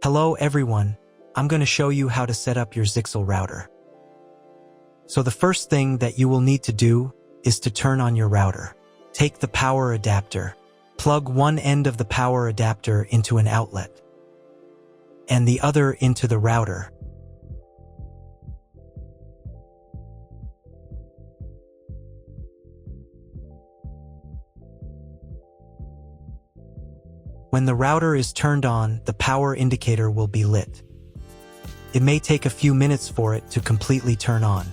Hello everyone, I'm going to show you how to set up your Zyxel router. So the first thing that you will need to do is to turn on your router. Take the power adapter, plug one end of the power adapter into an outlet, and the other into the router. When the router is turned on, the power indicator will be lit. It may take a few minutes for it to completely turn on.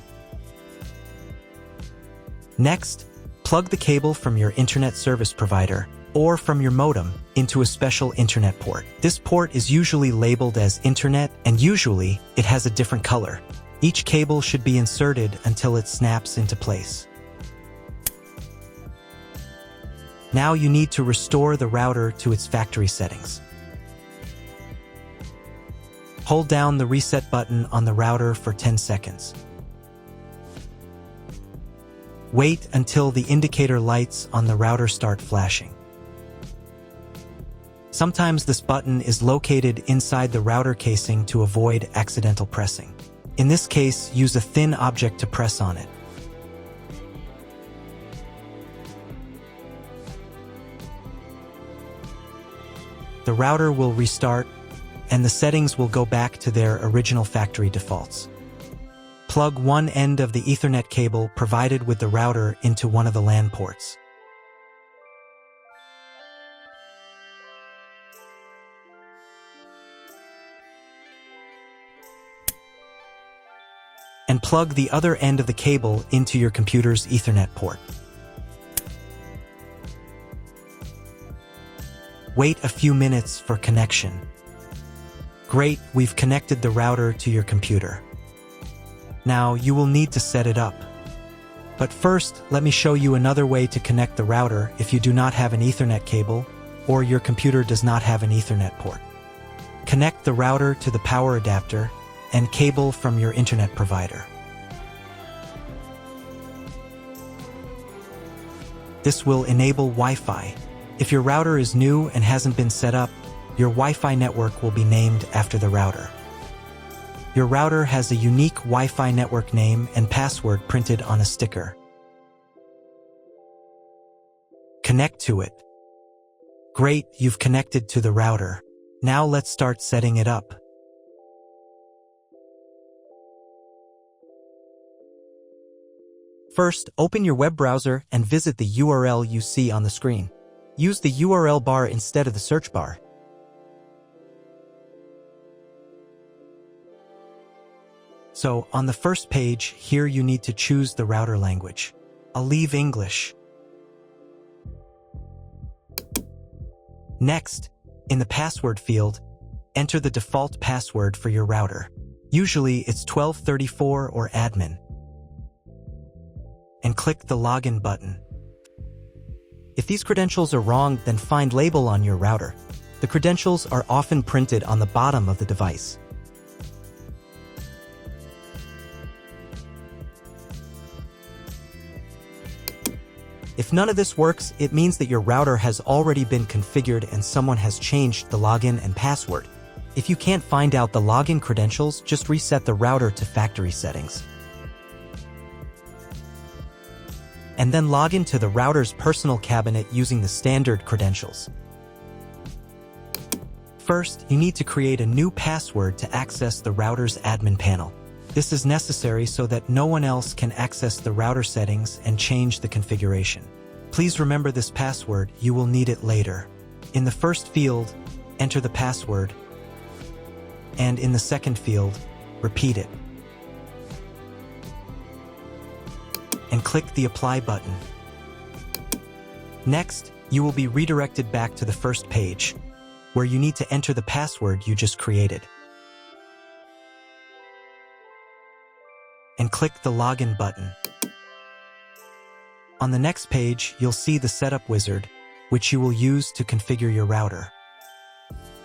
Next, plug the cable from your internet service provider or from your modem into a special internet port. This port is usually labeled as internet, and usually it has a different color. Each cable should be inserted until it snaps into place. Now you need to restore the router to its factory settings. Hold down the reset button on the router for 10 seconds. Wait until the indicator lights on the router start flashing. Sometimes this button is located inside the router casing to avoid accidental pressing. In this case, use a thin object to press on it. The router will restart, and the settings will go back to their original factory defaults. Plug one end of the Ethernet cable provided with the router into one of the LAN ports. And plug the other end of the cable into your computer's Ethernet port. Wait a few minutes for connection. Great, we've connected the router to your computer. Now you will need to set it up. But first, let me show you another way to connect the router if you do not have an Ethernet cable or your computer does not have an Ethernet port. Connect the router to the power adapter and cable from your internet provider. This will enable Wi-Fi. If your router is new and hasn't been set up, your Wi-Fi network will be named after the router. Your router has a unique Wi-Fi network name and password printed on a sticker. Connect to it. Great, you've connected to the router. Now let's start setting it up. First, open your web browser and visit the URL you see on the screen. Use the URL bar instead of the search bar. So, on the first page, here you need to choose the router language. I'll leave English. Next, in the password field, enter the default password for your router. Usually it's 1234 or admin. And click the login button. If these credentials are wrong, then find label on your router. The credentials are often printed on the bottom of the device. If none of this works, it means that your router has already been configured and someone has changed the login and password. If you can't find out the login credentials, just reset the router to factory settings. And then log into the router's personal cabinet using the standard credentials. First, you need to create a new password to access the router's admin panel. This is necessary so that no one else can access the router settings and change the configuration. Please remember this password, you will need it later. In the first field, enter the password, and in the second field, repeat it. And click the Apply button. Next, you will be redirected back to the first page, where you need to enter the password you just created. And click the Login button. On the next page, you'll see the Setup wizard, which you will use to configure your router.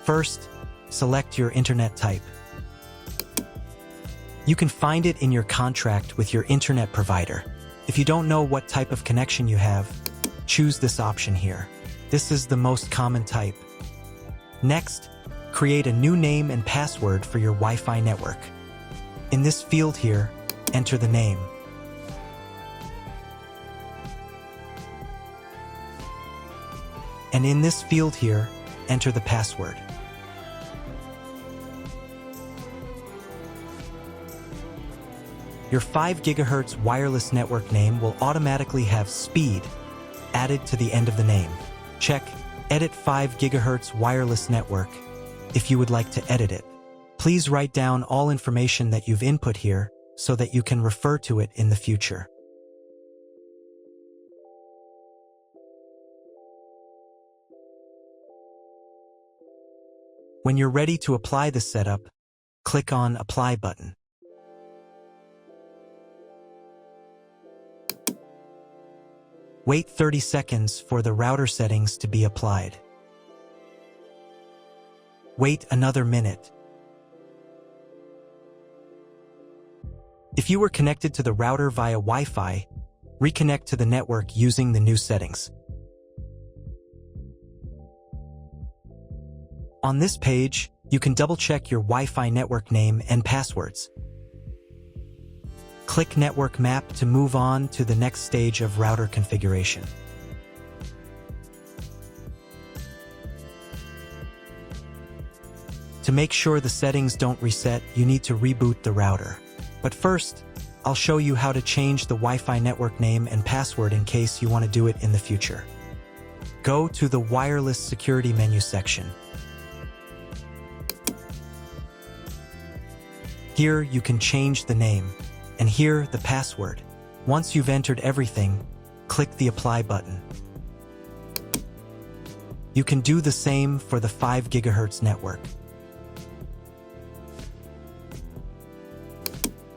First, select your internet type. You can find it in your contract with your internet provider. If you don't know what type of connection you have, choose this option here. This is the most common type. Next, create a new name and password for your Wi-Fi network. In this field here, enter the name. And in this field here, enter the password. Your 5 GHz wireless network name will automatically have speed added to the end of the name. Check Edit 5 GHz wireless network if you would like to edit it. Please write down all information that you've input here so that you can refer to it in the future. When you're ready to apply the setup, click on Apply button. Wait 30 seconds for the router settings to be applied. Wait another minute. If you were connected to the router via Wi-Fi, reconnect to the network using the new settings. On this page, you can double-check your Wi-Fi network name and passwords. Click Network Map to move on to the next stage of router configuration. To make sure the settings don't reset, you need to reboot the router. But first, I'll show you how to change the Wi-Fi network name and password in case you want to do it in the future. Go to the Wireless Security menu section. Here you can change the name, and here the password. Once you've entered everything, click the Apply button. You can do the same for the 5 GHz network.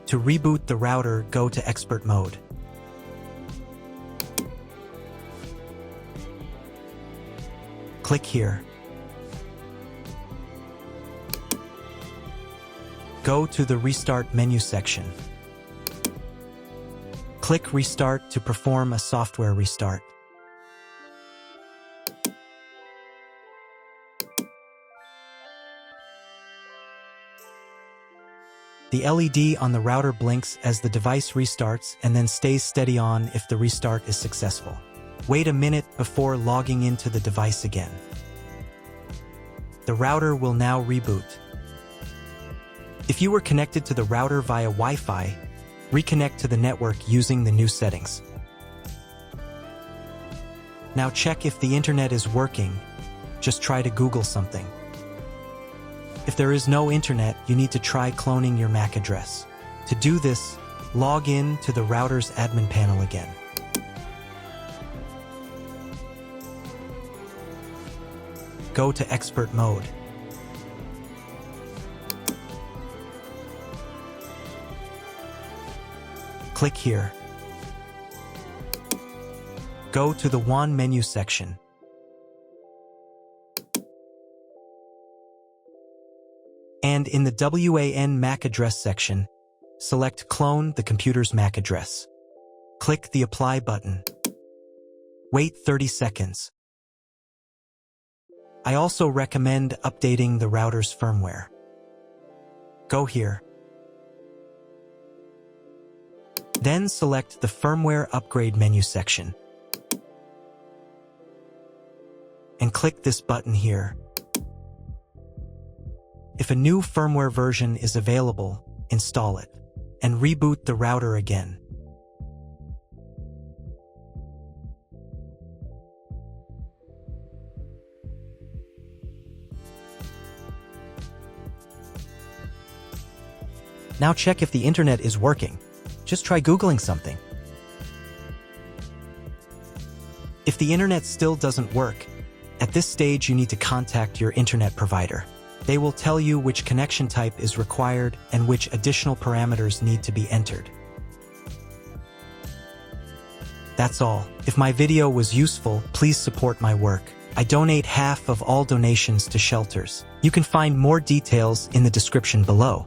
To reboot the router, go to Expert Mode. Click here. Go to the Restart menu section. Click Restart to perform a software restart. The LED on the router blinks as the device restarts and then stays steady on if the restart is successful. Wait a minute before logging into the device again. The router will now reboot. If you were connected to the router via Wi-Fi, reconnect to the network using the new settings. Now check if the internet is working. Just try to Google something. If there is no internet, you need to try cloning your MAC address. To do this, log in to the router's admin panel again. Go to Expert Mode. Click here. Go to the WAN menu section. And in the WAN MAC address section, select Clone the computer's MAC address. Click the Apply button. Wait 30 seconds. I also recommend updating the router's firmware. Go here. Then select the Firmware Upgrade menu section. And click this button here. If a new firmware version is available, install it, and reboot the router again. Now check if the internet is working. Just try Googling something. If the internet still doesn't work, at this stage you need to contact your internet provider. They will tell you which connection type is required and which additional parameters need to be entered. That's all. If my video was useful, please support my work. I donate half of all donations to shelters. You can find more details in the description below.